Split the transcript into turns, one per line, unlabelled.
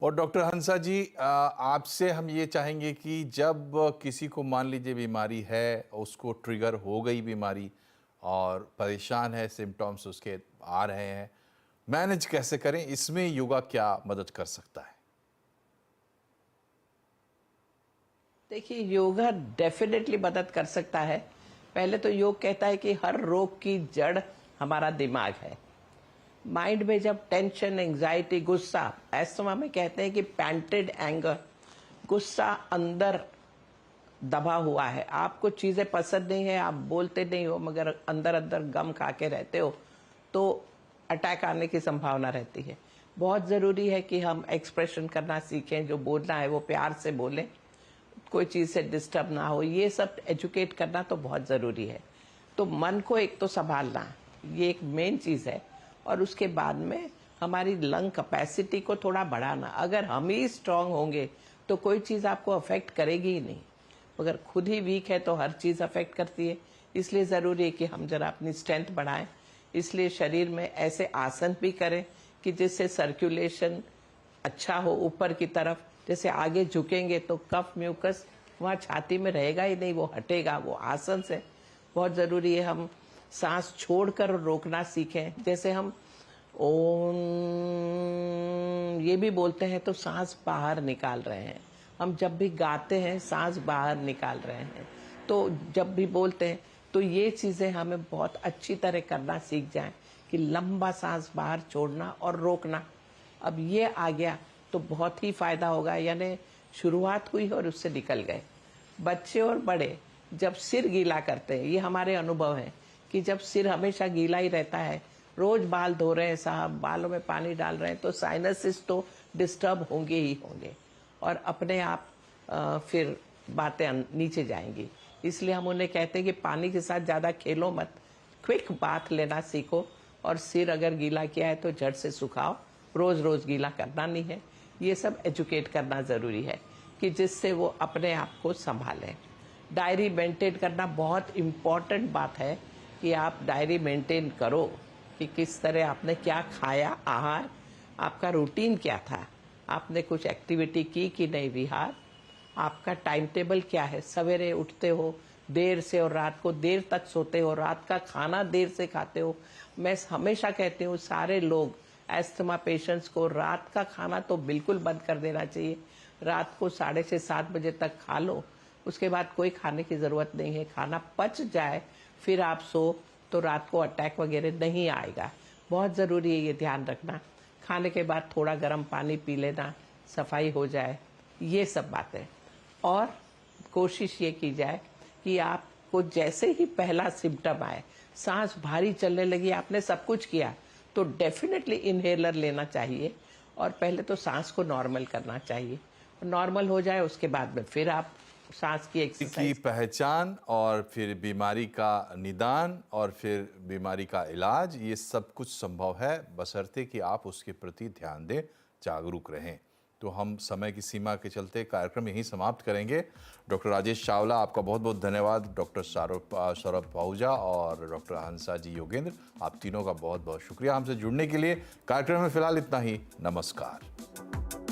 और डॉक्टर हंसा जी, आपसे हम ये चाहेंगे कि जब किसी को मान लीजिए बीमारी है, उसको ट्रिगर हो गई बीमारी और परेशान है, सिम्टम्स उसके आ रहे हैं, मैनेज कैसे करें? इसमें योगा क्या मदद कर सकता है?
देखिए, योगा डेफिनेटली मदद कर सकता है। पहले तो योग कहता है कि हर रोग की जड़ हमारा दिमाग है। माइंड में जब टेंशन, एंजाइटी, गुस्सा, एस्थमा में कहते हैं कि पैंटेड एंगर, गुस्सा अंदर दबा हुआ है, आपको चीजें पसंद नहीं है, आप बोलते नहीं हो मगर अंदर अंदर गम खा के रहते हो, तो अटैक आने की संभावना रहती है। बहुत जरूरी है कि हम एक्सप्रेशन करना सीखें, जो बोलना है वो प्यार से बोलें, कोई चीज से डिस्टर्ब ना हो। ये सब एजुकेट करना तो बहुत जरूरी है। तो मन को एक तो संभालना, ये एक मेन चीज है। और उसके बाद में हमारी लंग कैपेसिटी को थोड़ा बढ़ाना। अगर हम ही स्ट्रांग होंगे तो कोई चीज आपको अफेक्ट करेगी ही नहीं। अगर खुद ही वीक है तो हर चीज अफेक्ट करती है। इसलिए जरूरी है कि हम जरा अपनी स्ट्रेंथ बढ़ाएं। इसलिए शरीर में ऐसे आसन भी करें कि जिससे सर्कुलेशन अच्छा हो ऊपर की तरफ। जैसे आगे झुकेंगे तो कफ म्यूकस वहाँ छाती में रहेगा ही नहीं, वो हटेगा। वो आसन से बहुत जरूरी है हम सांस छोड़कर रोकना सीखें। जैसे हम ओम ये भी बोलते हैं तो सांस बाहर निकाल रहे हैं। हम जब भी गाते हैं सांस बाहर निकाल रहे हैं। तो जब भी बोलते हैं तो ये चीजें हमें बहुत अच्छी तरह करना सीख जाएं कि लंबा सांस बाहर छोड़ना और रोकना। अब ये आ गया तो बहुत ही फायदा होगा। यानी शुरुआत हुई और उससे निकल गए। बच्चे और बड़े जब सिर गीला करते हैं, ये हमारे अनुभव है कि जब सिर हमेशा गीला ही रहता है, रोज बाल धो रहे हैं साहब, बालों में पानी डाल रहे हैं, तो साइनसिस तो डिस्टर्ब होंगे ही होंगे और अपने आप फिर बातें नीचे जाएंगी। इसलिए हम उन्हें कहते हैं कि पानी के साथ ज्यादा खेलो मत, क्विक बाथ लेना सीखो। और सिर अगर गीला किया है तो झट से सुखाओ, रोज रोज गीला करना नहीं है। ये सब एजुकेट करना जरूरी है कि जिससे वो अपने आप को संभालें। डायरी मेंटेन करना बहुत इम्पोर्टेंट बात है कि आप डायरी मेंटेन करो कि किस तरह आपने क्या खाया, आहार, आपका रूटीन क्या था, आपने कुछ एक्टिविटी की कि नहीं विहार, आपका टाइम टेबल क्या है, सवेरे उठते हो देर से और रात को देर तक सोते हो, रात का खाना देर से खाते हो। मैं हमेशा कहती हूँ सारे लोग एस्थमा पेशेंट्स को रात का खाना तो बिल्कुल बंद कर देना चाहिए। रात को 6:30 7 बजे तक खा लो, उसके बाद कोई खाने की जरूरत नहीं है। खाना पच जाए फिर आप सो तो रात को अटैक वगैरह नहीं आएगा। बहुत जरूरी है ये ध्यान रखना। खाने के बाद थोड़ा गर्म पानी पी लेना, सफाई हो जाए, ये सब बातें। और कोशिश ये की जाए कि आपको जैसे ही पहला सिम्टम आए, सांस भारी चलने लगी, आपने सब कुछ किया, तो डेफिनेटली इनहेलर लेना चाहिए और पहले तो सांस को नॉर्मल करना चाहिए। नॉर्मल हो जाए उसके बाद में फिर आप सांस की
की
एक्सरसाइज।
पहचान और फिर बीमारी का निदान और फिर बीमारी का इलाज, ये सब कुछ संभव है बशर्ते कि आप उसके प्रति ध्यान दें, जागरूक रहें। तो हम समय की सीमा के चलते कार्यक्रम यहीं समाप्त करेंगे। डॉक्टर राजेश चावला, आपका बहुत बहुत धन्यवाद। डॉक्टर सौरभ पाहुजा और डॉक्टर हंसा जी योगेंद्र, आप तीनों का बहुत बहुत शुक्रिया हमसे जुड़ने के लिए। कार्यक्रम में फिलहाल इतना ही। नमस्कार।